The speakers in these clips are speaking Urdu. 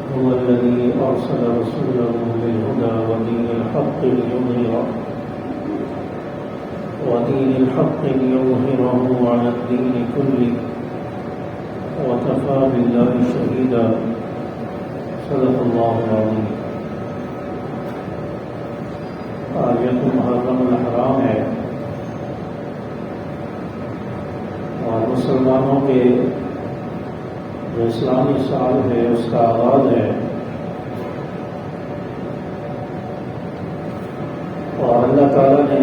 هو الذي أرسل رسوله بالهدى ودين الحق ليظهره على الدين كله وكفى بالله شهيدا صدق الله العظيم۔ آج یہ محرم الحرام ہے اور مسلمانوں کے جو اسلامی سال ہے اس کا آغاز ہے، اور اللہ تعالیٰ نے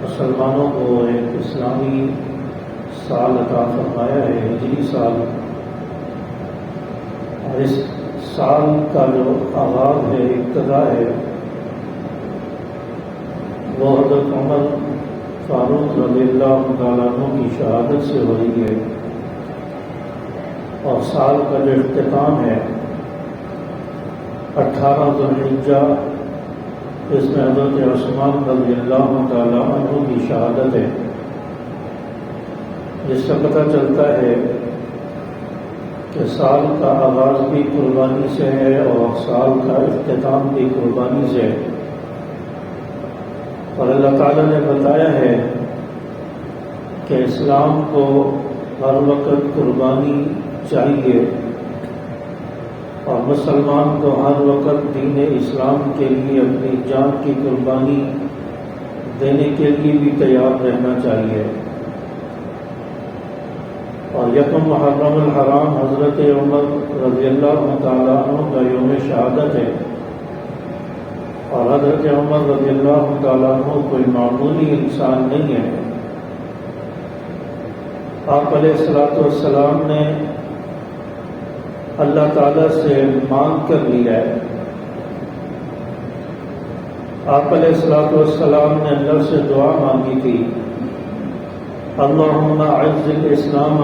مسلمانوں کو ایک اسلامی سال عطا فرمایا ہے، ہجری سال، اور اس سال کا جو آغاز ہے، ابتدا ہے، وہ حضرت عمر فاروق رضی اللہ تعالیٰ عنہ کی شہادت سے ہو رہی ہے، اور سال کا جو اختتام ہے 18 ذوالحجہ، اس میں حضرت عثمان رضی اللہ تعالیٰ عنہ کی شہادت ہے، جس سے پتہ چلتا ہے کہ سال کا آغاز بھی قربانی سے ہے اور سال کا اختتام بھی قربانی سے ہے، اور اللہ تعالیٰ نے بتایا ہے کہ اسلام کو ہر وقت قربانی چاہیے، اور مسلمان کو ہر وقت دین اسلام کے لیے اپنی جان کی قربانی دینے کے لیے بھی تیار رہنا چاہیے۔ اور یکم محرم الحرام حضرت عمر رضی اللہ تعالیٰ عنہ کا یوم شہادت ہے، اور حضرت عمر رضی اللہ تعالیٰ عنہ کوئی معمولی انسان نہیں ہے۔ آپ علیہ السلام نے اللہ تعالیٰ سے مانگ کر لیا ہے، آپ علیہ السلام نے اللہ سے دعا مانگی تھی، اللہم اعز الاسلام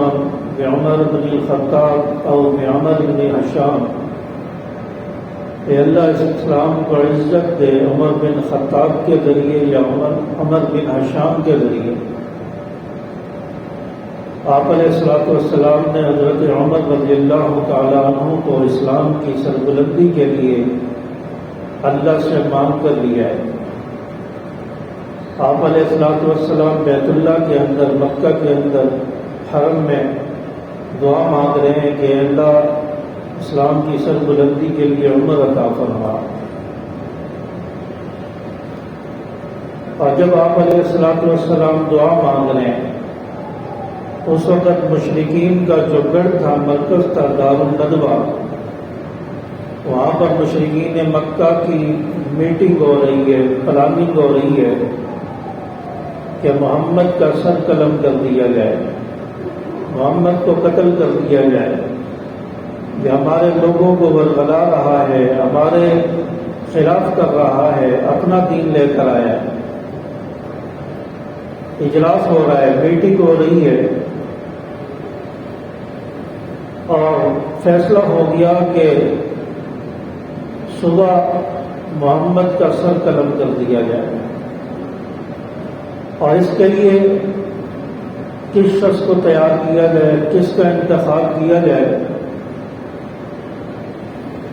بعمر بن الخطاب او بعمر بن ہشام، اے اللہ اس اسلام کو عزت دے عمر بن خطاب کے ذریعے یا عمر بن ہشام کے ذریعے۔ آپ علیہ السلام نے حضرت عمر رضی اللہ تعالیٰ عنہ کو اسلام کی سربلندی کے لیے اللہ سے مانگ کر لیا ہے۔ آپ علیہ السلام بیت اللہ کے اندر، مکہ کے اندر حرم میں دعا مانگ رہے ہیں کہ اللہ اسلام کی سربلندی کے لیے عمر عطا فرما۔ اور جب آپ علیہ السلام دعا مانگ رہے ہیں، اس وقت مشرکین کا جو گڑھ تھا، مرکز تھا دار الندوہ، وہاں پر مشرکین مکہ کی میٹنگ ہو رہی ہے، پلاننگ ہو رہی ہے کہ محمد کا سر قلم کر دیا جائے، محمد کو قتل کر دیا جائے، یہ ہمارے لوگوں کو ورغلا رہا ہے، ہمارے خلاف کر رہا ہے، اپنا دین لے کر آیا ہے۔ اجلاس ہو رہا ہے، میٹنگ ہو رہی ہے، اور فیصلہ ہو گیا کہ صبح محمد کا سر قلم کر دیا جائے، اور اس کے لیے کس شخص کو تیار کیا جائے، کس کا انتخاب کیا جائے۔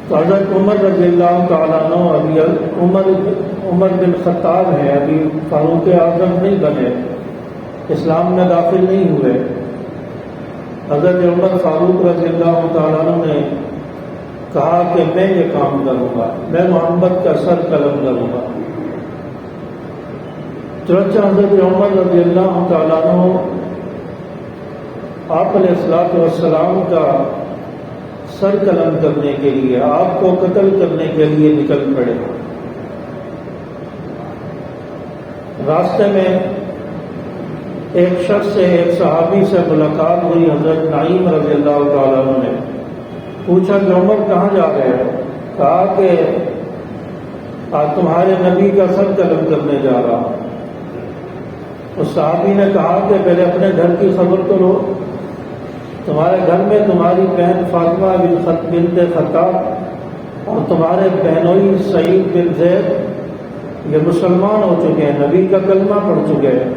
تو حضرت عمر رضی اللہ تعالیٰ عنہ ابھی عمر بن خطاب ہے، ابھی فاروق اعظم نہیں بنے، اسلام میں داخل نہیں ہوئے۔ حضرت عمر فاروق رضی اللہ تعالیٰ عنہ نے کہا کہ میں یہ کام کروں گا، میں محمد کا سر قلم کروں گا۔ چنانچہ حضرت عمر رضی اللہ تعالیٰ عنہ آپ علیہ السلام کا سر قلم کرنے کے لیے، آپ کو قتل کرنے کے لیے نکل پڑے۔ راستے میں ایک شخص سے، ایک صحابی سے ملاقات ہوئی، حضرت نعیم رضی اللہ تعالیٰ عنہ نے پوچھا کہ عمر کہاں جا رہے ہیں؟ کہا کہ آج تمہارے نبی کا سر قلم کرنے جا رہا ہوں۔ اس صحابی نے کہا کہ پہلے اپنے گھر کی خبر تو لو، تمہارے گھر میں تمہاری بہن فاطمہ بنت خطاب اور تمہارے بہنوئی سعید بن زید یہ مسلمان ہو چکے ہیں، نبی کا کلمہ پڑھ چکے ہیں،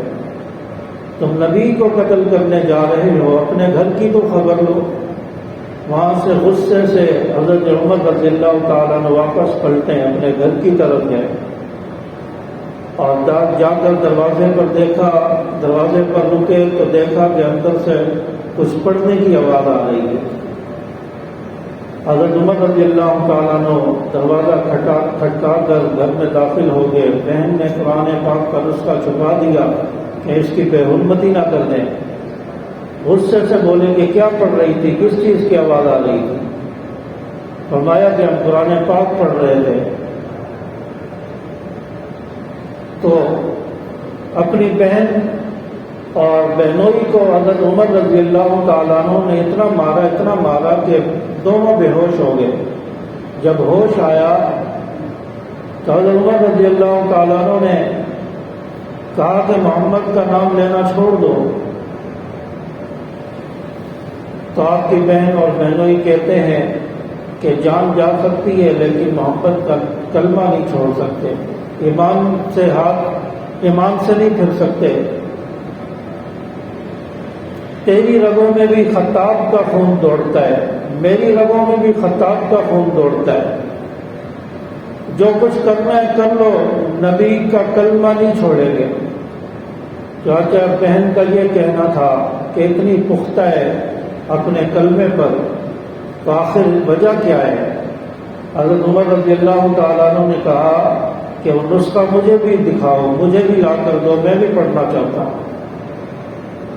تم نبی کو قتل کرنے جا رہے ہو، اپنے گھر کی تو خبر لو۔ وہاں سے غصے سے حضرت عمر رضی اللہ تعالیٰ عنہ واپس پلٹے اپنے گھر کی طرف گئے اور جا کر دروازے پر دیکھا، دروازے پر رکے تو دیکھا کہ اندر سے کچھ پڑھنے کی آواز آ رہی ہے۔ حضرت عمر رضی اللہ تعالیٰ عنہ دروازہ کھٹکا کر گھر میں داخل ہو گئے۔ بہن نے قرآن پاک کا نسخہ چھپا دیا کہ اس کی بے حرمتی نہ کر دیں۔ غصے سے بولے کہ کیا پڑھ رہی تھی، کس چیز کی آواز آ رہی تھی؟ فرمایا کہ ہم قرآن پاک پڑھ رہے تھے۔ تو اپنی بہن اور بہنوئی کو حضرت عمر رضی اللہ تعالیٰ عنہ نے اتنا مارا کہ دونوں بے ہوش ہو گئے۔ جب ہوش آیا تو حضرت عمر رضی اللہ تعالیٰ عنہ نے کہا کہ محمد کا نام لینا چھوڑ دو۔ تو آپ کی بہن اور بہنوئی کہتے ہیں کہ جان جا سکتی ہے لیکن محمد کا کلمہ نہیں چھوڑ سکتے، ایمان سے نہیں پھر سکتے۔ تیری رگوں میں بھی خطاب کا خون دوڑتا ہے، میری رگوں میں بھی خطاب کا خون دوڑتا ہے، جو کچھ کرنا ہے کر لو، نبی کا کلمہ نہیں چھوڑیں گے۔ چاچا بہن کا یہ کہنا تھا کہ اتنی پختہ ہے اپنے کلمے پر، تو آخر وجہ کیا ہے؟ حضرت عمر رضی اللہ تعالیٰ عنہ نے کہا کہ وہ نسخہ مجھے بھی دکھاؤ، مجھے بھی لا کر دو، میں بھی پڑھنا چاہتا ہوں۔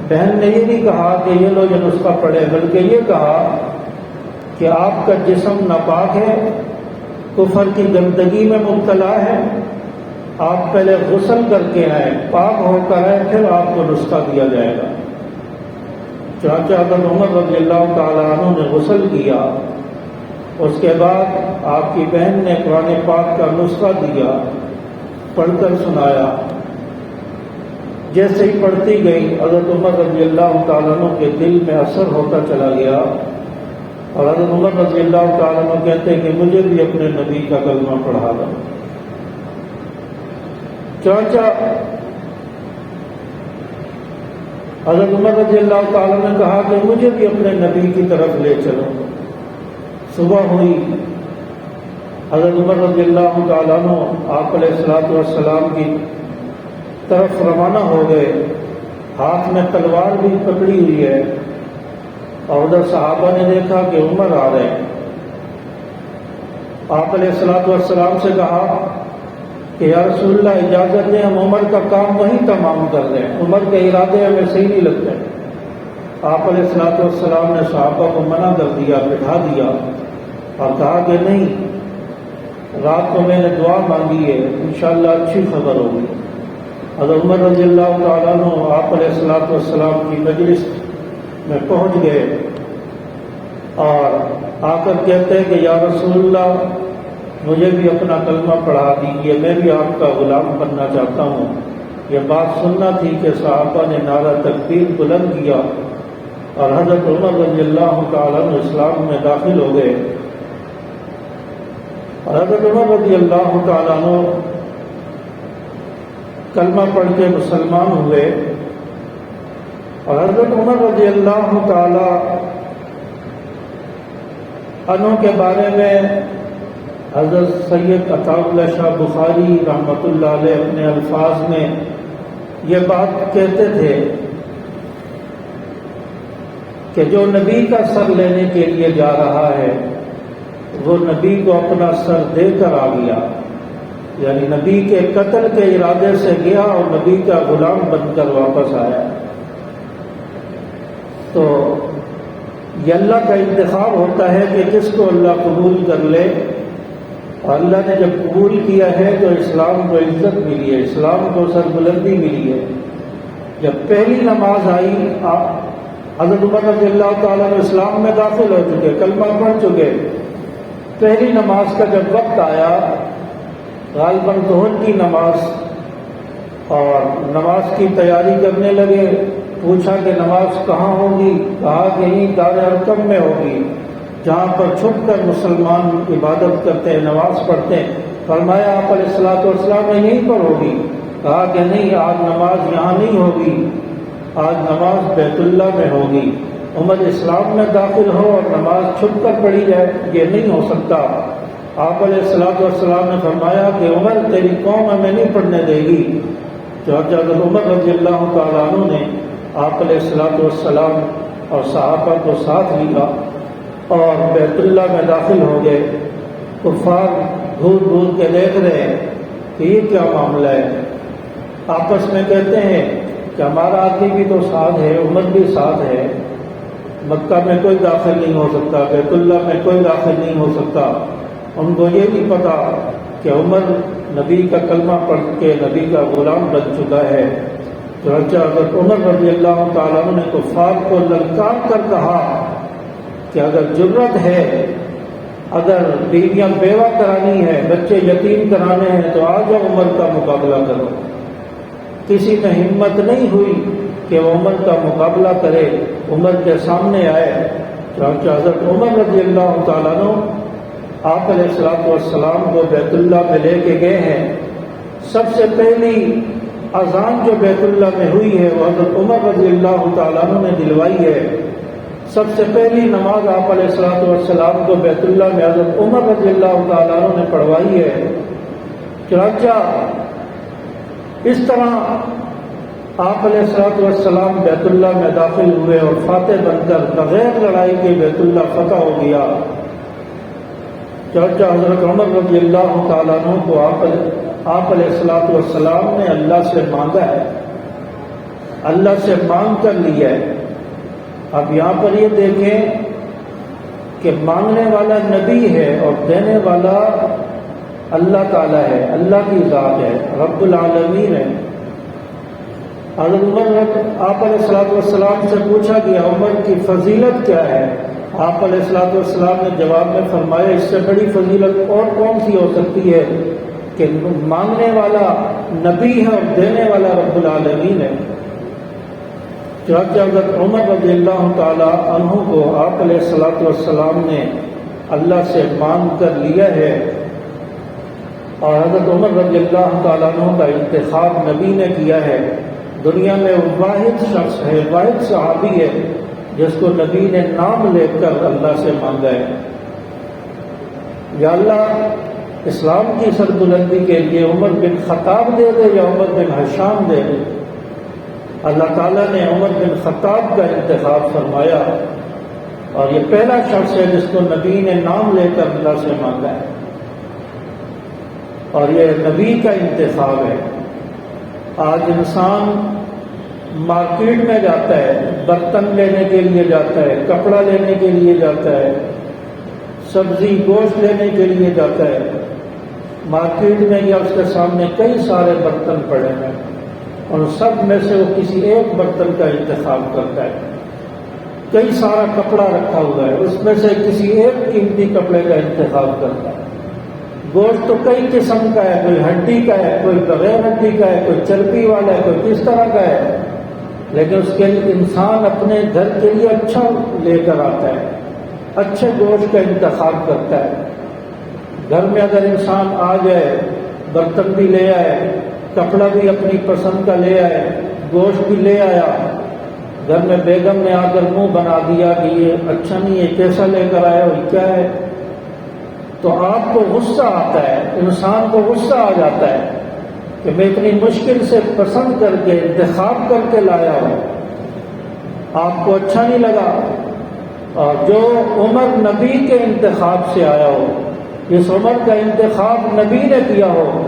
بہن نے یہ نہیں کہا کہ یہ لو یہ نسخہ پڑھے، بلکہ یہ کہا کہ آپ کا جسم ناپاک ہے، کفر کی گندگی میں مبتلا ہے، آپ پہلے غسل کر کے آئیں، پاک ہو کر آئیں، پھر آپ کو نسخہ دیا جائے گا۔ چاچا حضرت عمر رضی اللہ تعالیٰ عنہ نے غسل کیا، اس کے بعد آپ کی بہن نے قرآن پاک کا نسخہ دیا، پڑھ کر سنایا۔ جیسے ہی پڑھتی گئی حضرت عمر رضی اللہ تعالیٰ عنہ کے دل میں اثر ہوتا چلا گیا، اور حضرت عمر رضی اللہ تعالیٰ عنہ کہتے ہیں کہ مجھے بھی اپنے نبی کا کلمہ پڑھا دو۔ چاچا حضرت عمر رضی اللہ تعالیٰ نے کہا کہ مجھے بھی اپنے نبی کی طرف لے چلو۔ صبح ہوئی، حضرت عمر رضی اللہ تعالیٰ عنہ آپ علیہ الصلوۃ والسلام کی طرف روانہ ہو گئے، ہاتھ میں تلوار بھی پکڑی ہوئی ہے، اور ادھر صحابہ نے دیکھا کہ عمر آ رہے ہیں۔ آپ علیہ الصلوۃ والسلام سے کہا کہ یا رسول اللہ اجازت دیں ہم عمر کا کام وہیں تمام کر دیں، عمر کے ارادے ہمیں صحیح نہیں لگتے۔ آپ علیہ الصلوۃ والسلام نے صحابہ کو منع کر دیا، بٹھا دیا اور کہا کہ نہیں، رات کو میں نے دعا مانگی ہے، انشاءاللہ اچھی خبر ہوگی۔ حضرت عمر رضی اللہ تعالیٰ عنہ آپ علیہ الصلوۃ والسلام کی مجلس میں پہنچ گئے اور آ کر کہتے ہیں کہ یا رسول اللہ مجھے بھی اپنا کلمہ پڑھا دیجیے، میں بھی آپ کا غلام بننا چاہتا ہوں۔ یہ بات سننا تھی کہ صحابہ نے نعرہ تکبیر بلند کیا اور حضرت عمر رضی اللہ تعالیٰ عنہ اسلام میں داخل ہو گئے، اور حضرت عمر رضی اللہ تعالیٰ عنہ کلمہ پڑھ کے مسلمان ہوئے۔ اور حضرت عمر رضی اللہ تعالیٰ عنہ کے بارے میں حضرت سید عطا اللہ شاہ بخاری رحمۃ اللہ علیہ اپنے الفاظ میں یہ بات کہتے تھے کہ جو نبی کا سر لینے کے لیے جا رہا ہے وہ نبی کو اپنا سر دے کر آ گیا، یعنی نبی کے قتل کے ارادے سے گیا اور نبی کا غلام بن کر واپس آیا۔ تو یہ اللہ کا انتخاب ہوتا ہے کہ کس کو اللہ قبول کر لے، اور اللہ نے جب قبول کیا ہے تو اسلام کو عزت ملی ہے، اسلام کو سربلندی ملی ہے۔ جب پہلی نماز آئی، حضرت عمر رضی اللہ تعالیٰ نے اسلام میں داخل ہو چکے، کلمہ پڑھ چکے، پہلی نماز کا جب وقت آیا، غالباً ظہر کی نماز، اور نماز کی تیاری کرنے لگے، پوچھا کہ نماز کہاں ہوگی؟ کہا کہ یہیں دار ارقم میں ہوگی، جہاں پر چھپ کر مسلمان عبادت کرتے ہیں، نماز پڑھتے ہیں۔ فرمایا آپ علیہ الصلوۃ والسلام نے یہیں پر ہوگی؟ کہا کہ نہیں، آج نماز یہاں نہیں ہوگی، آج نماز بیت اللہ میں ہوگی، عمر اسلام میں داخل ہو اور نماز چھپ کر پڑھی جائے، یہ نہیں ہو سکتا۔ آپ علیہ الصلوۃ والسلام نے فرمایا کہ عمر تیری قوم ہمیں نہیں پڑھنے دے گی۔ حضرت عمر رضی اللہ تعالیٰ عنہ نے آپ علیہ الصلوۃ والسلام اور صحابہ کو ساتھ لیا اور بیت اللہ میں داخل ہو گئے۔ کفار گھور گھور کے دیکھ رہے ہیں کہ یہ کیا معاملہ ہے، آپس میں کہتے ہیں کہ ہمارا آدمی بھی تو ساتھ ہے، عمر بھی ساتھ ہے، مکہ میں کوئی داخل نہیں ہو سکتا، بیت اللہ میں کوئی داخل نہیں ہو سکتا۔ ان کو یہ نہیں پتا کہ عمر نبی کا کلمہ پڑھ کے نبی کا غلام بن چکا ہے۔ چنانچہ حضرت عمر رضی اللہ تعالیٰ عنہ نے کفار کو للکار کر کہا کہ اگر جرت ہے، اگر بیویاں بیوہ کرانی ہے، بچے یتیم کرانے ہیں تو آ جاؤ عمر کا مقابلہ کرو۔ کسی میں ہمت نہیں ہوئی کہ وہ عمر کا مقابلہ کرے، عمر کے سامنے آئے۔ چنانچہ حضرت عمر رضی اللہ تعالیٰ عنہ آپ علیہ الصلوۃ والسلام کو بیت اللہ میں لے کے گئے ہیں۔ سب سے پہلی اذان جو بیت اللہ میں ہوئی ہے وہ حضرت عمر رضی اللہ تعالیٰ عنہ نے دلوائی ہے۔ سب سے پہلی نماز آپ علیہ الصلوۃ والسلام کو بیت اللہ میں حضرت عمر رضی اللہ تعالیٰ عنہ نے پڑھوائی ہے۔ چنانچہ اس طرح آپ علیہ الصلوۃ والسلام بیت اللہ میں داخل ہوئے اور فاتح بن کر بغیر لڑائی کے بیت اللہ فتح ہو گیا۔ چنانچہ حضرت عمر رضی اللہ تعالیٰ عنہ کو آپ علیہ الصلوۃ والسلام نے اللہ سے مانگا ہے، اللہ سے مانگ کر لیا ہے۔ اب یہاں پر یہ دیکھیں کہ مانگنے والا نبی ہے اور دینے والا اللہ تعالیٰ ہے، اللہ کی ذات ہے، رب العالمین ہے۔ حضرت عمر آپ علیہ الصلوۃ والسلام سے پوچھا گیا عمر کی فضیلت کیا ہے؟ آپ علیہ الصلوۃ والسلام نے جواب میں فرمایا اس سے بڑی فضیلت اور کون سی ہو سکتی ہے کہ مانگنے والا نبی ہے اور دینے والا رب العالمین ہے۔ چنانچہ حضرت عمر رضی اللہ تعالیٰ عنہ کو آپ علیہ الصلوۃ والسلام نے اللہ سے مانگ کر لیا ہے، اور حضرت عمر رضی اللہ تعالیٰ عنہ کا انتخاب نبی نے کیا ہے۔ دنیا میں واحد شخص ہے، واحد صحابی ہے جس کو نبی نے نام لے کر اللہ سے مانگا ہے، یا اللہ اسلام کی سربلندی کے لیے عمر بن خطاب دے دے یا عمر بن ہشام دے دے۔ اللہ تعالیٰ نے عمر بن خطاب کا انتخاب فرمایا، اور یہ پہلا شخص ہے جس کو نبی نے نام لے کر اللہ سے مانگا ہے، اور یہ نبی کا انتخاب ہے۔ آج انسان مارکیٹ میں جاتا ہے، برتن لینے کے لیے جاتا ہے، کپڑا لینے کے لیے جاتا ہے، سبزی گوشت لینے کے لیے جاتا ہے، مارکیٹ میں یا اس کے سامنے کئی سارے برتن پڑے ہیں، اور سب میں سے وہ کسی ایک برتن کا انتخاب کرتا ہے۔ کئی سارا کپڑا رکھا ہوا ہے، اس میں سے کسی ایک قیمتی کپڑے کا انتخاب کرتا ہے۔ گوشت تو کئی قسم کا ہے، کوئی ہڈی کا ہے، کوئی بغیر ہڈی کا ہے، کوئی چربی والا ہے، کوئی کس طرح کا ہے، لیکن اس کے لیے انسان اپنے گھر کے لیے اچھا لے کر آتا ہے، اچھے گوشت کا انتخاب کرتا ہے۔ گھر میں اگر انسان آ جائے، برتن بھی لے آئے، کپڑا بھی اپنی پسند کا لے آئے، گوشت بھی لے آیا، گھر میں بیگم نے آ کر منہ بنا دیا کہ یہ اچھا نہیں ہے، کیسا لے کر آیا ہو، کیا ہے، تو آپ کو غصہ آتا ہے، انسان کو غصہ آ جاتا ہے کہ میں اتنی مشکل سے پسند کر کے انتخاب کر کے لایا ہوں، آپ کو اچھا نہیں لگا۔ اور جو عمر نبی کے انتخاب سے آیا ہو، جس عمر کا انتخاب نبی نے کیا ہو،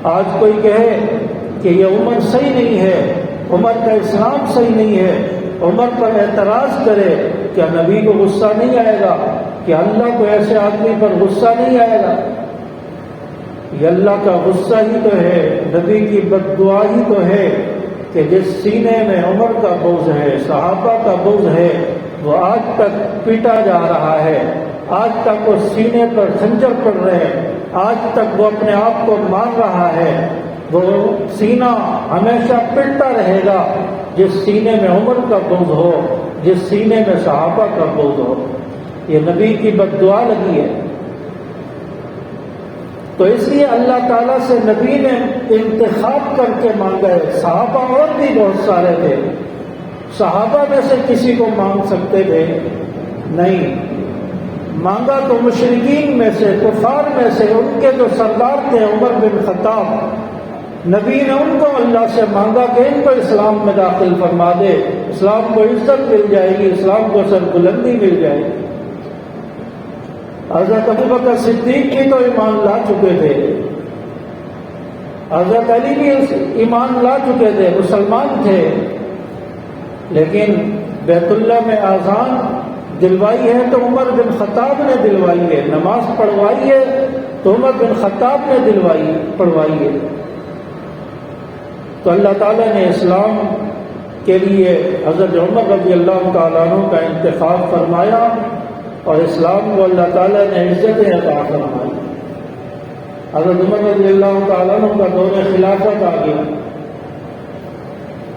آج کوئی کہے کہ یہ عمر صحیح نہیں ہے، عمر کا اسلام صحیح نہیں ہے، عمر پر اعتراض کرے، کیا نبی کو غصہ نہیں آئے گا؟ کہ اللہ کو ایسے آدمی پر غصہ نہیں آئے گا؟ یہ اللہ کا غصہ ہی تو ہے، نبی کی بد دعا ہی تو ہے کہ جس سینے میں عمر کا بوجھ ہے، صحابہ کا بوجھ ہے، وہ آج تک پیٹا جا رہا ہے، آج تک وہ سینے پر خنجر پڑ رہے ہیں، آج تک وہ اپنے آپ کو مار رہا ہے، وہ سینہ ہمیشہ پٹتا رہے گا جس سینے میں عمر کا بوجھ ہو، جس سینے میں صحابہ کا بوجھ ہو۔ یہ نبی کی بد دعا لگی ہے، تو اس لیے اللہ تعالیٰ سے نبی نے انتخاب کر کے مانگا ہے۔ صحابہ اور بھی بہت سارے تھے، صحابہ میں سے کسی کو مانگ سکتے تھے؟ نہیں، مانگا تو مشرکین میں سے، کفار میں سے، ان کے جو سردار تھے عمر بن خطاب، نبی نے ان کو اللہ سے مانگا کہ ان کو اسلام میں داخل فرما دے، اسلام کو عزت مل جائے گی، اسلام کو سربلندی مل جائے گی۔ حضرت ابوبکر صدیق بھی تو ایمان لا چکے تھے، حضرت علی بھی ایمان لا چکے تھے، مسلمان تھے، لیکن بیت اللہ میں اذان دلوائی ہے تو عمر بن خطاب نے دلوائی ہے، نماز پڑھوائی ہے تو عمر بن خطاب نے پڑھوائی ہے۔ تو اللہ تعالیٰ نے اسلام کے لیے حضرت عمر رضی اللہ تعالیٰ عنہ کا انتخاب فرمایا، اور اسلام کو اللہ تعالیٰ نے عزتیں عطا فرمائی۔ حضرت عمر رضی اللہ تعالیٰ عنہ کا دور خلافت آ گیا،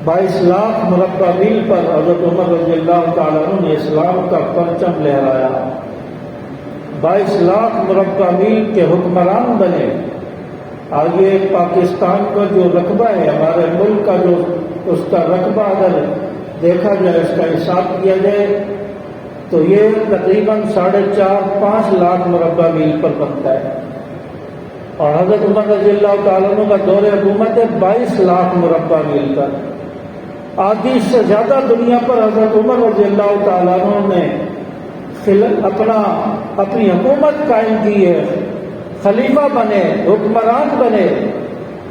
22 لاکھ مربع میل پر حضرت عمر رضی اللہ تعالیٰ عنہ نے اسلام کا پرچم لہرایا، 22 لاکھ مربع میل کے حکمران بنے۔ آگے پاکستان کا جو رقبہ ہے، ہمارے ملک کا جو اس کا رقبہ اگر دیکھا جائے، اس کا حساب کیا جائے تو یہ تقریباً 4.5-5 لاکھ مربع میل پر بنتا ہے، اور حضرت عمر رضی اللہ تعالیٰ عنہ کا دور حکومت ہے 22 لاکھ مربع میل پر۔ آدھی سے زیادہ دنیا پر حضرت عمر رضی اللہ تعالیٰ عنہ نے اپنی حکومت قائم کی ہے، خلیفہ بنے، حکمران بنے،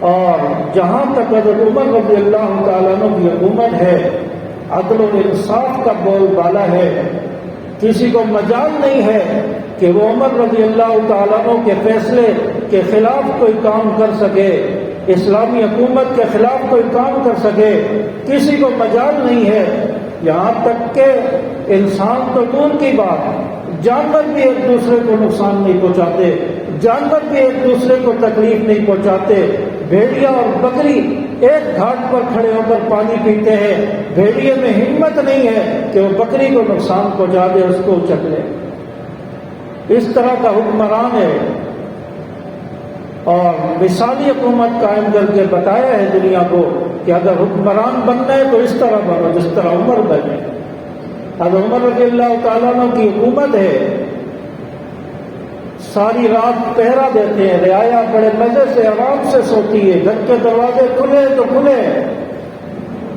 اور جہاں تک حضرت عمر رضی اللہ تعالیٰ عنہ کی حکومت ہے، عدل و انصاف کا بول بالا ہے، کسی کو مجال نہیں ہے کہ وہ عمر رضی اللہ تعالیٰ عنہ کے فیصلے کے خلاف کوئی کام کر سکے، اسلامی حکومت کے خلاف کوئی کام کر سکے، کسی کو مجال نہیں ہے۔ یہاں تک کہ انسان تو دور کی بات، جانور بھی ایک دوسرے کو نقصان نہیں پہنچاتے، جانور بھی ایک دوسرے کو تکلیف نہیں پہنچاتے۔ بھیڑیا اور بکری ایک گھاٹ پر کھڑے ہو کر پانی پیتے ہیں، بھیڑیے میں ہمت نہیں ہے کہ وہ بکری کو نقصان پہنچا دے، اس کو اچک لے۔ اس طرح کا حکمران ہے، اور مثالی حکومت قائم کر کے بتایا ہے دنیا کو کہ اگر حکمران بننا ہے تو اس طرح بنو جس طرح عمر بنے۔ حضرت عمر رضی اللہ تعالیٰ عنہ کی حکومت ہے، ساری رات پہرا دیتے ہیں، رعایا بڑے مزے سے آرام سے سوتی ہے، گھر کے دروازے کھلے تو کھلے،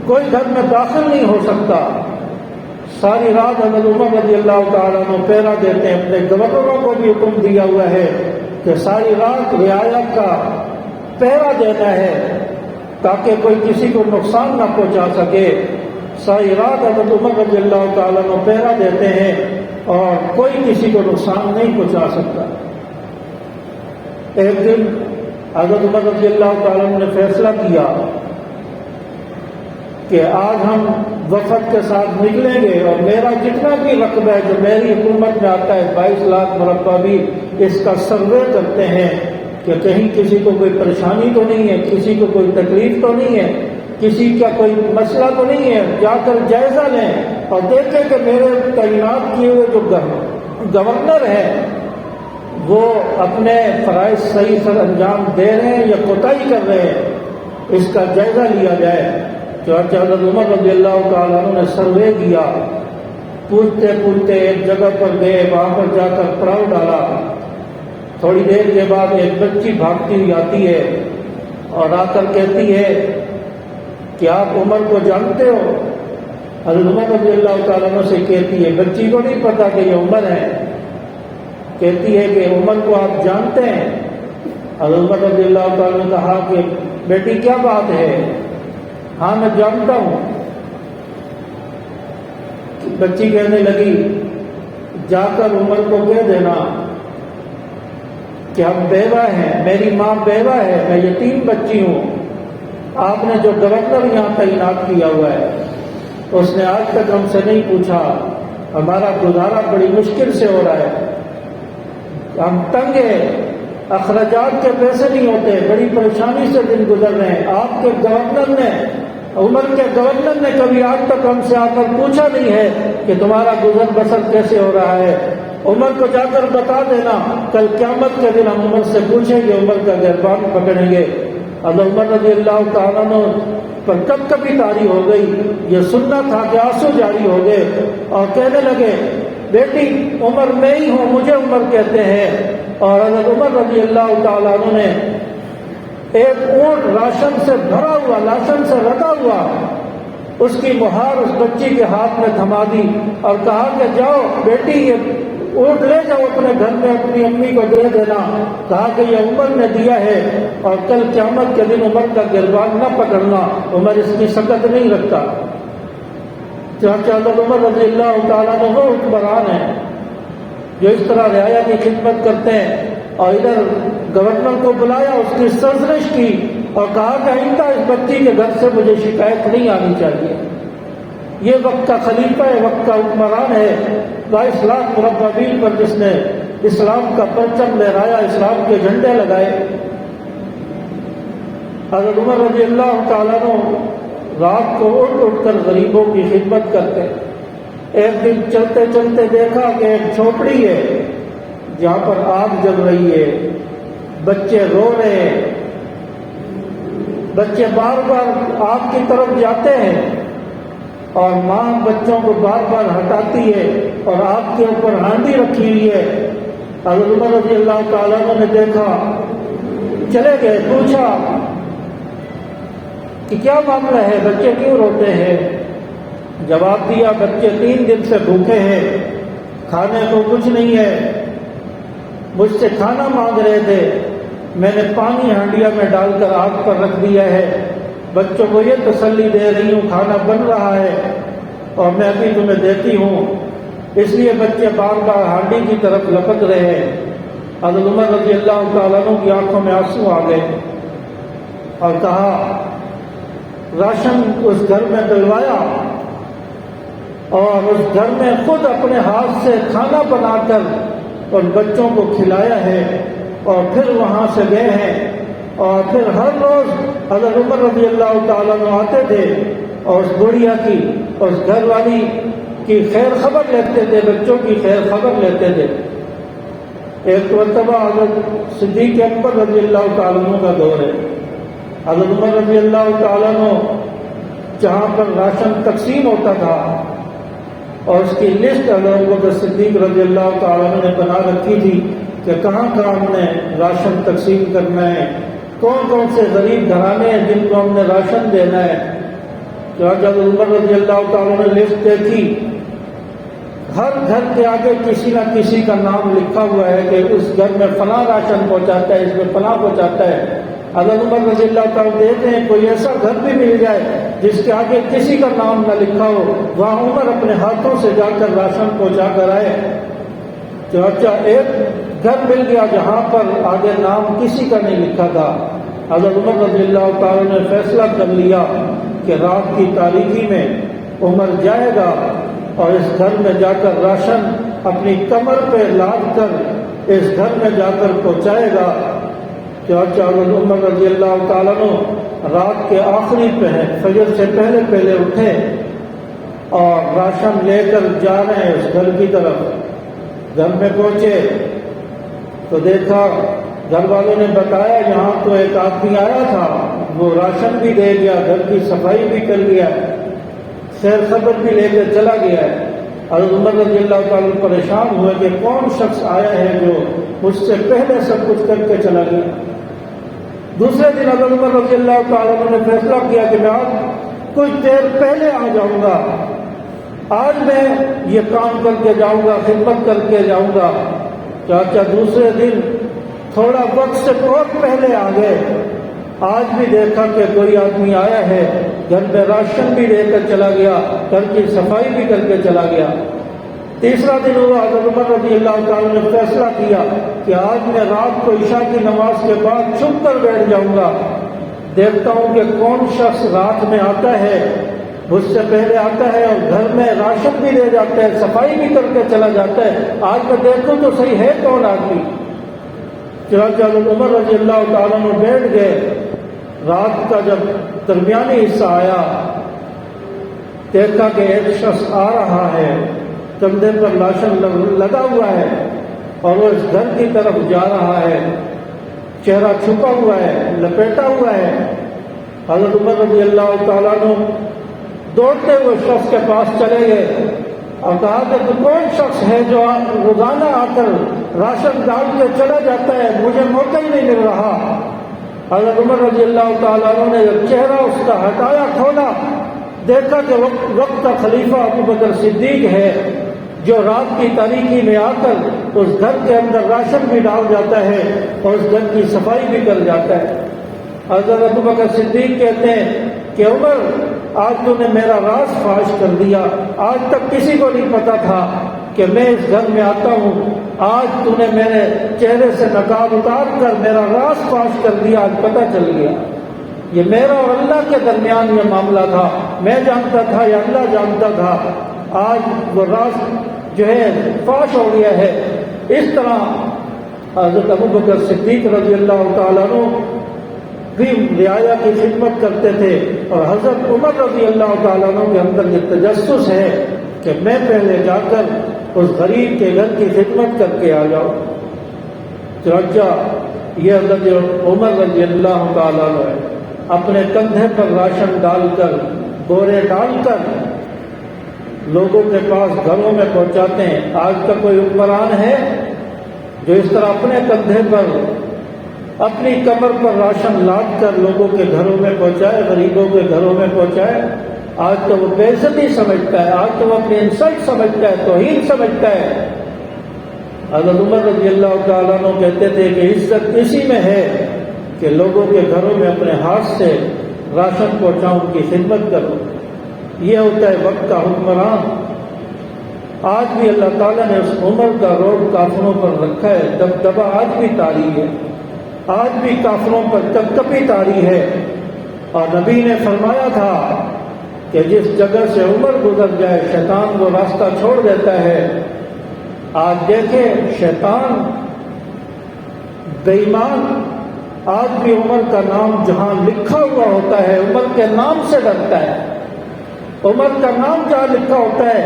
کوئی گھر میں داخل نہیں ہو سکتا۔ ساری رات حضرت عمر رضی اللہ تعالیٰ عنہ پہرا دیتے ہیں، اپنے گورنروں کو بھی حکم دیا ہوا ہے کہ ساری رات رعایا کا پہرا دینا ہے تاکہ کوئی کسی کو نقصان نہ پہنچا سکے۔ ساری رات حضرت عمر رضی اللہ تعالیٰ عنہ پہرا دیتے ہیں اور کوئی کسی کو نقصان نہیں پہنچا سکتا۔ ایک دن حضرت عمر رضی اللہ تعالیٰ عنہ نے فیصلہ کیا کہ آج ہم وفد کے ساتھ نکلیں گے، اور میرا جتنا بھی رقبہ ہے جو میری حکومت میں آتا ہے 22 لاکھ مربع بھی، اس کا سروے کرتے ہیں کہ کہیں کسی کو کوئی پریشانی تو نہیں ہے، کسی کو کوئی تکلیف تو نہیں ہے، کسی کا کوئی مسئلہ تو نہیں ہے، جا کر جائزہ لیں اور دیکھیں کہ میرے تعینات کیے ہوئے جو گورنر ہیں وہ اپنے فرائض صحیح سے انجام دے رہے ہیں یا کوتاہی کر رہے ہیں، اس کا جائزہ لیا جائے۔ چنانچہ حضرت عمر رضی اللہ تعالیٰ عنہ نے سروے کیا، پوچھتے پوچھتے ایک جگہ پر گئے، وہاں پر جا کر پڑاؤ ڈالا۔ تھوڑی دیر کے بعد ایک بچی بھاگتی ہوئی آتی ہے اور آ کر کہتی ہے کہ آپ عمر کو جانتے ہو؟ حضرت عمر رضی اللہ تعالیٰ عنہ سے کہتی ہے، بچی کو نہیں پتا کہ یہ عمر ہے، کہتی ہے کہ عمر کو آپ جانتے ہیں؟ حضرت عمر رضی اللہ تعالیٰ نے کہا کہ بیٹی کیا بات ہے؟ ہاں میں جانتا ہوں۔ بچی کہنے لگی جا کر عمر کو کہہ دینا کہ ہم بیوہ ہیں، میری ماں بیوہ ہے، میں یتیم بچی ہوں، آپ نے جو گورنر یہاں تعینات کیا ہوا ہے اس نے آج تک ہم سے نہیں پوچھا، ہمارا گزارا بڑی مشکل سے ہو رہا ہے، ہم تنگ ہیں، اخراجات کے پیسے نہیں ہوتے، بڑی پریشانی سے دن گزر رہے ہیں۔ آپ کے گورنر نے، عمر کے گورنر نے کبھی آج تک ہم سے آ کر پوچھا نہیں ہے کہ تمہارا گزر بسر کیسے ہو رہا ہے۔ عمر کو جا کر بتا دینا، کل قیامت کے دن ہم عمر سے پوچھیں گے، عمر کا گریبان پکڑیں گے۔ حضرت عمر رضی اللہ تعالیٰ عنہ پر کب کبھی طاری ہو گئی، یہ سننا تھا کہ آنسو جاری ہو گئے اور کہنے لگے بیٹی عمر میں ہی ہوں، مجھے عمر کہتے ہیں۔ اور حضرت عمر رضی اللہ تعالیٰ عنہ نے ایک اونٹ راشن سے بھرا ہوا، راشن سے رکھا ہوا، اس کی مہار اس بچی کے ہاتھ میں تھما دی اور کہا کہ جاؤ بیٹی یہ اونٹ لے جاؤ اپنے گھر میں، اپنی امی کو دے دینا۔ کہا کہ یہ عمر نے دیا ہے اور کل قیامت کے دن عمر کا گربان نہ پکڑنا، عمر اس کی سکت نہیں رکھتا۔ چاچا حضرت عمر رضی اللہ تعالیٰ عنہ وہ حکمران ہیں جو اس طرح رعایا کی خدمت کرتے ہیں، اور ادھر گورنر کو بلایا، اس کی سرزنش کی اور کہا کہ آئندہ اس بچی کے گھر سے مجھے شکایت نہیں آنی چاہیے۔ یہ وقت کا خلیفہ ہے، وقت کا حکمران ہے، 22 لاکھ مربع میل پر جس نے اسلام کا پرچم لہرایا، اسلام کے جھنڈے لگائے۔ حضرت عمر رضی اللہ تعالیٰ عنہ رات کو اٹھ اٹھ کر غریبوں کی خدمت کرتے۔ ایک دن چلتے چلتے دیکھا کہ ایک جھونپڑی ہے جہاں پر آگ جل رہی ہے، بچے رو رہے ہیں، بچے بار بار آگ کی طرف جاتے ہیں اور ماں بچوں کو بار بار ہٹاتی ہے اور آگ کے اوپر ہانڈی رکھی ہوئی ہے۔ حضرت عمر رضی اللہ تعالیٰ عنہ نے دیکھا، چلے گئے، پوچھا کہ کیا معاملہ ہے، بچے کیوں روتے ہیں؟ جواب دیا بچے 3 دن سے بھوکے ہیں، کھانے کو کچھ نہیں ہے، مجھ سے کھانا مانگ رہے تھے، میں نے پانی ہانڈیا میں ڈال کر آگ پر رکھ دیا ہے، بچوں کو یہ تسلی دے رہی ہوں کھانا بن رہا ہے اور میں ابھی تمہیں دیتی ہوں، اس لیے بچے بار بار ہانڈی کی طرف لپک رہے ہیں۔ حضرت عمر رضی اللہ تعالیٰ عنہ کی آنکھوں میں آنسو آ گئے اور کہا راشن اس گھر میں ڈلوایا اور اس گھر میں خود اپنے ہاتھ سے کھانا بنا کر ان بچوں کو کھلایا ہے، اور پھر وہاں سے گئے ہیں اور پھر ہر روز حضرت عمر رضی اللہ تعالیٰ عنہ آتے تھے اور اس بڑھیا کی، اس گھر والی کی خیر خبر لیتے تھے، بچوں کی خیر خبر لیتے تھے۔ ایک مرتبہ حضرت صدیق اکبر رضی اللہ تعالیٰ عنہ کا دور ہے، حضرت عمر رضی اللہ تعالیٰ عنہ جہاں پر راشن تقسیم ہوتا تھا اور اس کی لسٹ حضرت بکر صدیق رضی اللہ تعالیٰ عنہ نے بنا رکھی تھی کہ کہاں کہاں ہم نے راشن تقسیم کرنا ہے، کون کون سے غریب گھرانے ہیں جن کو ہم نے راشن دینا ہے۔ حضرت عمر رضی اللہ تعالیٰ نے لسٹ دیکھی، ہر گھر کے آگے کسی نہ کسی کا نام لکھا ہوا ہے کہ اس گھر میں فلاں راشن پہنچاتا ہے، اس میں فلاں پہنچاتا ہے۔ حضرت عمر رضی اللہ تعالیٰ دیکھتے ہیں کوئی ایسا گھر بھی مل جائے جس کے آگے کسی کا نام نہ لکھا ہو، وہاں عمر اپنے ہاتھوں سے جا کر راشن پہنچا کر آئے۔ چاچا ایک گھر مل گیا جہاں پر آگے نام کسی کا نہیں لکھا تھا۔ حضرت عمر رضی اللہ تعالیٰ نے فیصلہ کر لیا کہ رات کی تاریکی میں عمر جائے گا اور اس گھر میں جا کر راشن اپنی کمر پہ لاد کر اس گھر میں جا کر پہنچائے گا۔ چاچا حضرت عمر رضی اللہ تعالیٰ نے رات کے آخری پہر فجر سے پہلے پہلے اٹھے اور راشن لے کر جا رہے ہیں اس گھر کی طرف۔ گھر میں پہنچے تو دیکھا، گھر والوں نے بتایا یہاں تو ایک آدمی آیا تھا، وہ راشن بھی دے گیا، گھر کی صفائی بھی کر گیا، خیر خبر بھی لے کر چلا گیا ہے۔ حضرت عمر رضی اللہ تعالیٰ پریشان ہوئے کہ کون شخص آیا ہے جو مجھ سے پہلے سب کچھ کر کے چلا گیا۔ دوسرے دن حضرت عمر رضی اللہ تعالیٰ نے فیصلہ کیا کہ میں آج کچھ دیر پہلے آ جاؤں گا، آج میں یہ کام کر کے جاؤں گا، خدمت کر کے جاؤں گا۔ چاچا دوسرے دن تھوڑا وقت سے بہت پہلے آ گئے، آج بھی دیکھا کہ کوئی آدمی آیا ہے، گھر میں راشن بھی دے کر چلا گیا، گھر کی صفائی بھی کر کے چلا گیا۔ تیسرا دن ہوا، حضرت عمر رضی اللہ تعالیٰ نے فیصلہ کیا کہ آج میں رات کو عشاء کی نماز کے بعد چھپ کر بیٹھ جاؤں گا، دیکھتا ہوں کہ کون شخص رات میں آتا ہے، مجھ سے پہلے آتا ہے اور گھر میں راشن بھی لے جاتا ہے، صفائی بھی کر کے چلا جاتا ہے، آج میں دیکھوں تو صحیح ہے کون آدمی۔ چنانچہ حضرت عمر رضی اللہ تعالیٰ نے بیٹھ گئے۔ رات کا جب درمیانی حصہ آیا، دیکھا کہ ایک شخص آ رہا ہے، کندھے پر راشن لگا ہوا ہے اور وہ اس گھر کی طرف جا رہا ہے۔ چہرہ چھپا ہوا ہے، لپیٹا ہوا ہے۔ حضرت عمر رضی اللہ تعالیٰ عنہ دوڑتے ہوئے شخص کے پاس چلے گئے اور کہا کہ تو کون شخص ہے جو روزانہ آ کر راشن ڈال کے چلا جاتا ہے، مجھے موقع ہی نہیں مل رہا۔ حضرت عمر رضی اللہ تعالیٰ عنہ نے جب چہرہ اس کا ہٹایا، کھولا، دیکھا کہ وقت کا خلیفہ ابو بکر صدیق ہے جو رات کی تاریکی میں آ کر اس گھر کے اندر راشن بھی ڈال جاتا ہے اور اس گھر کی صفائی بھی کر جاتا ہے۔ حضرت ابو بکر صدیق کہتے ہیں کہ عمر، آج تو نے میرا راز فاش کر دیا، آج تک کسی کو نہیں پتا تھا کہ میں اس گھر میں آتا ہوں، آج تو نے میرے چہرے سے نقاب اتار کر میرا راز فاش کر دیا، آج پتہ چل گیا۔ یہ میرا اور اللہ کے درمیان یہ معاملہ تھا، میں جانتا تھا یا اللہ جانتا تھا، آج وہ راز جو ہے فاش ہو گیا ہے۔ اس طرح حضرت ابو بکر صدیق رضی اللہ تعالیٰ عنہ بھی رعایا کی خدمت کرتے تھے، اور حضرت عمر رضی اللہ تعالیٰ عنہ کے اندر یہ تجسس ہے کہ میں پہلے جا کر اس غریب کے گھر کی خدمت کر کے آ جاؤں۔ چنانچہ یہ حضرت عمر رضی اللہ تعالیٰ عنہ اپنے کندھے پر راشن ڈال کر، بورے ڈال کر لوگوں کے پاس گھروں میں پہنچاتے ہیں۔ آج کا کوئی حکمران ہے جو اس طرح اپنے کندھے پر، اپنی کمر پر راشن لاد کر لوگوں کے گھروں میں پہنچائے، غریبوں کے گھروں میں پہنچائے؟ آج تو وہ بے عزتی سمجھتا ہے، آج تو وہ اپنی انسلٹ سمجھتا ہے، توہین سمجھتا ہے۔ حضرت عمر رضی اللہ تعالیٰ عنہ کہتے تھے کہ عزت اسی میں ہے کہ لوگوں کے گھروں میں اپنے ہاتھ سے راشن پہنچاؤں، ان کی خدمت کروں۔ یہ ہوتا ہے وقت کا حکمران۔ آج بھی اللہ تعالیٰ نے اس عمر کا روب کافروں پر رکھا ہے، دبدبہ آج بھی طاری ہے، آج بھی کافروں پر کپی طاری ہے۔ اور نبی نے فرمایا تھا کہ جس جگہ سے عمر گزر جائے شیطان وہ راستہ چھوڑ دیتا ہے۔ آج دیکھیں شیطان بے ایمان آج بھی عمر کا نام جہاں لکھا ہوا ہوتا ہے عمر کے نام سے ڈرتا ہے۔ عمر کا نام جہاں لکھا ہوتا ہے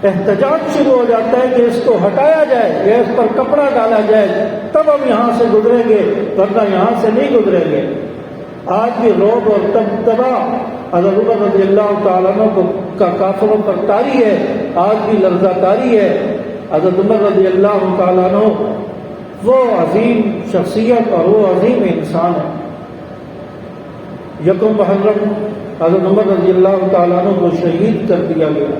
احتجاج شروع ہو جاتا ہے کہ اس کو ہٹایا جائے یا اس پر کپڑا ڈالا جائے، تب ہم یہاں سے گزریں گے، ورنہ یہاں سے نہیں گزریں گے۔ آج بھی روب اور دبدبہ حضرت عمر رضی اللہ تعالیٰ عنہ کا کافروں پر طاری ہے، آج بھی لرزہ طاری ہے۔ حضرت عمر رضی اللہ تعالیٰ عنہ وہ عظیم شخصیت اور وہ عظیم انسان ہے۔ یکم محرم حضرت عمر رضی اللہ تعالیٰ عنہ کو شہید کر دیا گیا۔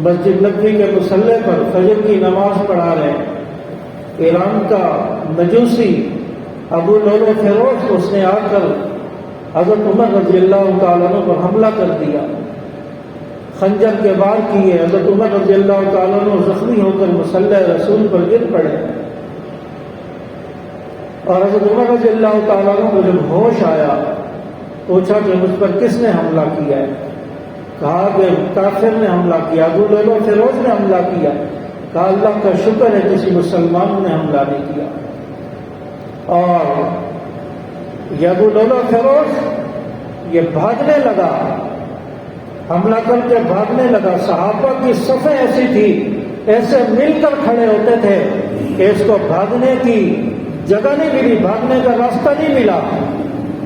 مسجد نبوی کے مصلی پر فجر کی نماز پڑھا رہے ہیں، ایران کا مجوسی ابو لولو فیروز اس نے آ کر حضرت عمر رضی اللہ تعالیٰ عنہ پر حملہ کر دیا، خنجر کے وار کیے۔ حضرت عمر رضی اللہ تعالیٰ عنہ زخمی ہو کر مصلی رسول پر گر پڑے، اور حضرت عمر رضی اللہ تعالیٰ عنہ کو جب ہوش آیا پوچھا کہ مجھ پر کس نے حملہ کیا ہے؟ کہا کہ کافر نے حملہ کیا، ابو لولو فیروز نے حملہ کیا۔ کہا اللہ کا شکر ہے کسی مسلمان نے حملہ نہیں کیا۔ اور یہ ابو لولو فیروز یہ بھاگنے لگا، حملہ کر کے بھاگنے لگا۔ صحابہ کی صفیں ایسی تھی، ایسے مل کر کھڑے ہوتے تھے کہ اس کو بھاگنے کی جگہ نہیں ملی، بھاگنے کا راستہ نہیں ملا۔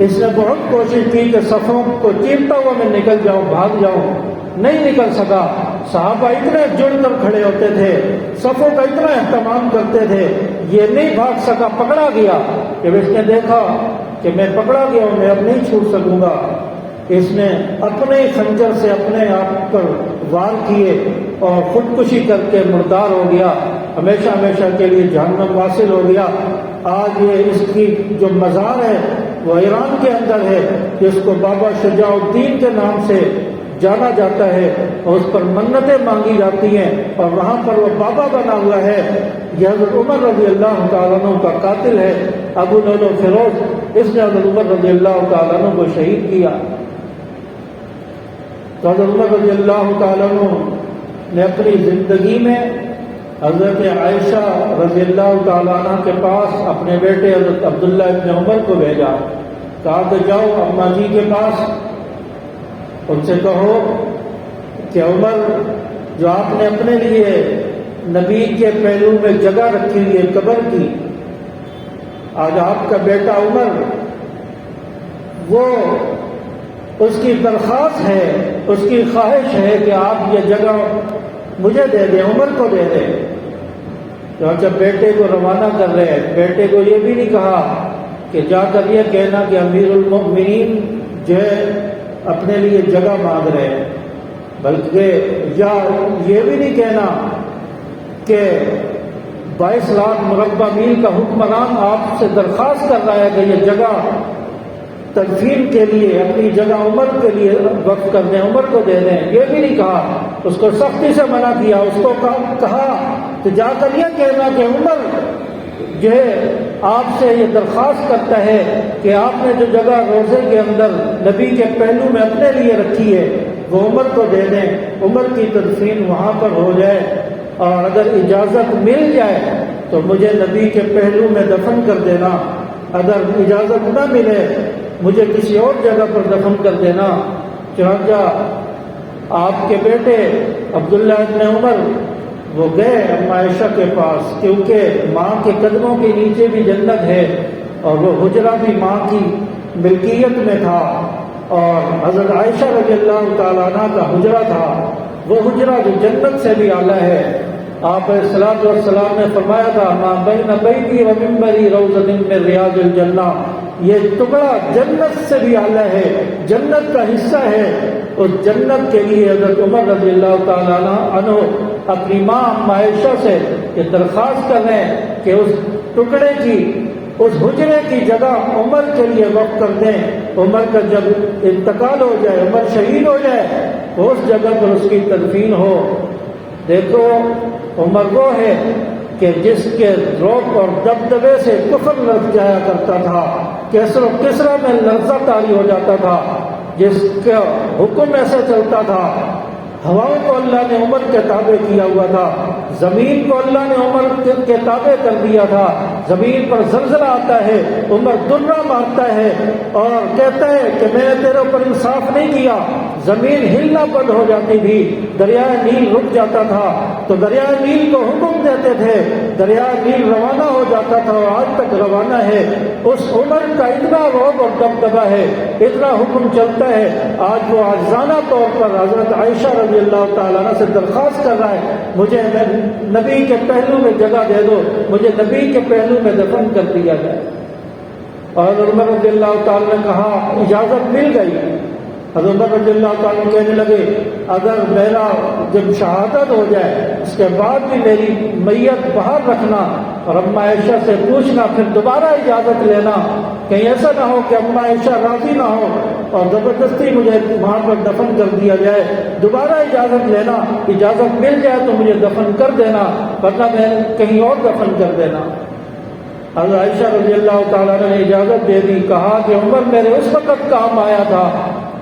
اس نے بہت کوشش کی کہ صفوں کو چیرتا ہوا میں نکل جاؤں، بھاگ جاؤں، نہیں نکل سکا۔ صحابہ اتنے جڑ کر کھڑے ہوتے تھے، صفوں کا اتنا اہتمام کرتے تھے، یہ نہیں بھاگ سکا، پکڑا گیا۔ جب اس نے دیکھا کہ میں پکڑا گیا ہوں، میں اب نہیں چھوٹ سکوں گا، اس نے اپنے خنجر سے اپنے آپ پر وار کیے اور خودکشی کر کے مردار ہو گیا، ہمیشہ ہمیشہ کے لیے جہنم واصل ہو گیا۔ آج یہ اس کی جو مزار ہے وہ ایران کے اندر ہے، جس کو بابا شجاع الدین کے نام سے جانا جاتا ہے، اور اس پر منتیں مانگی جاتی ہیں، اور وہاں پر وہ بابا بنا ہوا ہے۔ یہ حضرت عمر رضی اللہ تعالیٰ عنہ کا قاتل ہے ابو لولو فیروز، اس نے حضرت عمر رضی اللہ تعالیٰ عنہ کو شہید کیا۔ تو حضرت عمر رضی اللہ تعالیٰ عنہ نے اپنی زندگی میں حضرت عائشہ رضی اللہ تعالیٰ عنہ کے پاس اپنے بیٹے حضرت عبداللہ ابن عمر کو بھیجا، کہا کہ جاؤ اماں جی کے پاس، ان سے کہو کہ عمر جو آپ نے اپنے لیے نبی کے پہلو میں جگہ رکھی ہوئی ہے قبر کی، آج آپ کا بیٹا عمر، وہ اس کی درخواست ہے، اس کی خواہش ہے کہ آپ یہ جگہ مجھے دے دیں، عمر کو دے دیں۔ جب بیٹے کو روانہ کر رہے ہیں، بیٹے کو یہ بھی نہیں کہا کہ جا کر یہ کہنا کہ امیر المؤمنین جو ہے اپنے لیے جگہ مانگ رہے ہیں، بلکہ یا یہ بھی نہیں کہنا کہ 22 لاکھ مربع میل کا حکمران آپ سے درخواست کر رہا ہے کہ یہ جگہ تدفین کے لیے اپنی جگہ عمر کے لیے وقف کر دیں، عمر کو دے دیں، یہ بھی نہیں کہا، اس کو سختی سے منع کیا۔ اس کو کہا کہ جا کر یہ کہنا کہ عمر جو ہے آپ سے یہ درخواست کرتا ہے کہ آپ نے جو جگہ روزے کے اندر نبی کے پہلو میں اپنے لیے رکھی ہے وہ عمر کو دے دیں، عمر کی تدفین وہاں پر ہو جائے، اور اگر اجازت مل جائے تو مجھے نبی کے پہلو میں دفن کر دینا، اگر اجازت نہ ملے مجھے کسی اور جگہ پر دفن کر دینا۔ چنانچہ آپ کے بیٹے عبداللہ ابن عمر وہ گئے اما عائشہ کے پاس، کیونکہ ماں کے قدموں کے نیچے بھی جنت ہے اور وہ حجرہ بھی ماں کی ملکیت میں تھا، اور حضرت عائشہ رضی اللہ تعالیٰ عنہ کا حجرہ تھا، وہ حجرہ جو جنت سے بھی اعلیٰ ہے۔ آپ علیہ الصلوۃ والسلام نے فرمایا تھا ما بین بیتی و منبری روضۃ من ریاض الجنہ، یہ ٹکڑا جنت سے بھی اعلیٰ ہے، جنت کا حصہ ہے۔ اس جنت کے لیے حضرت عمر رضی اللہ تعالیٰ عنہ اپنی ماں اما عائشہ سے یہ درخواست کر رہے ہیں کہ اس ٹکڑے کی، اس حجرے کی جگہ عمر کے لیے وقف کر دیں، عمر کا جب انتقال ہو جائے، عمر شہید ہو جائے تو اس جگہ پر اس کی تدفین ہو۔ دیکھو عمر وہ ہے کہ جس کے ذوق اور دبدبے سے کفر لرز جایا کرتا تھا، کیسر و کسرا میں لرزہ طاری ہو جاتا تھا، جس کا حکم ایسے چلتا تھا۔ ہواؤں کو اللہ نے عمر کے تابع کیا ہوا تھا، زمین کو اللہ نے عمر کے تابع کر دیا تھا، زمین پر زلزلہ آتا ہے، عمر درہ مارتا ہے اور کہتا ہے کہ میں نے تیرے اوپر انصاف نہیں کیا، زمین ہلنا بند ہو جاتی تھی، دریائے نیل رک جاتا تھا تو دریائے نیل کو حکم دیتے تھے، دریائے نیل روانہ ہو جاتا تھا اور آج تک روانہ ہے۔ اس عمر کا اتنا رعب اور دبدبہ ہے، اتنا حکم چلتا ہے، آج وہ عاجزانہ طور پر حضرت عائشہ رضی اللہ تعالیٰ عنہ سے درخواست کر رہا ہے مجھے نبی کے پہلو میں جگہ دے دو، مجھے نبی کے پہلو میں دفن کر دیا جائے۔ اور عمر رضی اللہ تعالیٰ نے کہا اجازت مل گئی۔ حضرت عمر رضی اللہ تعالیٰ کہنے لگے اگر میرا جب شہادت ہو جائے اس کے بعد بھی میری میت باہر رکھنا اور اما عائشہ سے پوچھنا، پھر دوبارہ اجازت لینا، کہیں ایسا نہ ہو کہ اما عائشہ راضی نہ ہو اور زبردستی مجھے وہاں پر دفن کر دیا جائے، دوبارہ اجازت لینا، اجازت مل جائے تو مجھے دفن کر دینا ورنہ میں کہیں اور دفن کر دینا۔ حضرت عائشہ رضی اللہ تعالیٰ نے اجازت دے دی، کہا کہ عمر میرے اس وقت کام آیا تھا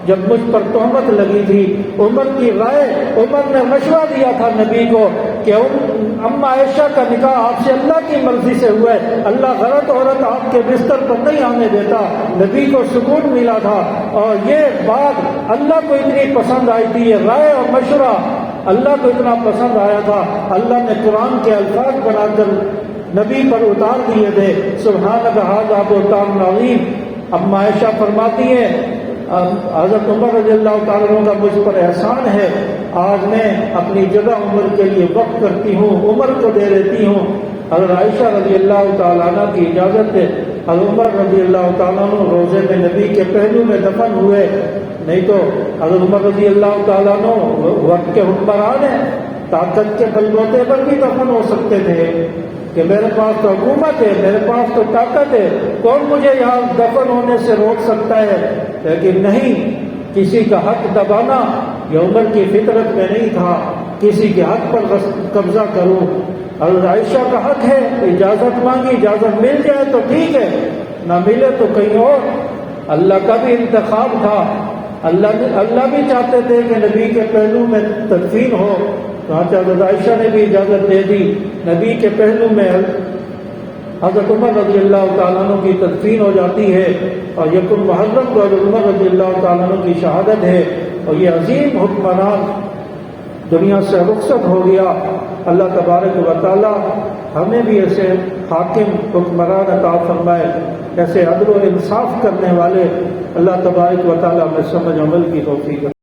جب مجھ پر تہمت لگی تھی، عمر کی رائے، عمر نے مشورہ دیا تھا نبی کو کہ اما عائشہ کا نکاح آپ سے اللہ کی مرضی سے ہوا ہے، اللہ غلط عورت آپ کے بستر پر نہیں آنے دیتا، نبی کو سکون ملا تھا اور یہ بات اللہ کو اتنی پسند آئی تھی، یہ رائے اور مشورہ اللہ کو اتنا پسند آیا تھا، اللہ نے قرآن کے الفاظ بنا کر نبی پر اتار دیے تھے، سبحانک ھذا بہتان عظیم۔ اما عائشہ فرماتی ہیں حضرت عمر رضی اللہ تعالیٰ عنہ کا مجھ پر احسان ہے، آج میں اپنی جگہ عمر کے لیے وقف کرتی ہوں، عمر کو دے دیتی ہوں۔ حضرت عائشہ رضی اللہ تعالیٰ عنہ کی اجازت ہے، حضرت عمر رضی اللہ تعالیٰ عنہ روزے میں نبی کے پہلو میں دفن ہوئے، نہیں تو حضرت عمر رضی اللہ تعالیٰ عنہ وقت کے حکمران ہیں، طاقت کے بل بوتے پر بھی دفن ہو سکتے تھے کہ میرے پاس تو حکومت ہے، میرے پاس تو طاقت ہے، کون مجھے یہاں دفن ہونے سے روک سکتا ہے، لیکن نہیں، کسی کا حق دبانا یہ عمر کی فطرت میں نہیں تھا، کسی کے حق پر قبضہ کروں۔ حضرت عائشہ کا حق ہے، اجازت مانگی، اجازت مل جائے تو ٹھیک ہے، نہ ملے تو کہیں اور۔ اللہ کا بھی انتخاب تھا، اللہ بھی چاہتے تھے کہ نبی کے پہلو میں تدفین ہو، حضرت عائشہ نے بھی اجازت دے دی، نبی کے پہلو میں حضرت عمر رضی اللہ تعالیٰ عنہ کی تدفین ہو جاتی ہے، اور یکم محرم کو حضرت عمر رضی اللہ تعالیٰ عنہ کی شہادت ہے، اور یہ عظیم حکمران دنیا سے رخصت ہو گیا۔ اللہ تبارک و تعالیٰ ہمیں بھی ایسے حاکم حکمران عطا فرمائے، ایسے عدل و انصاف کرنے والے اللہ تبارک و تعالیٰ میں سمجھ عمل کی توفیق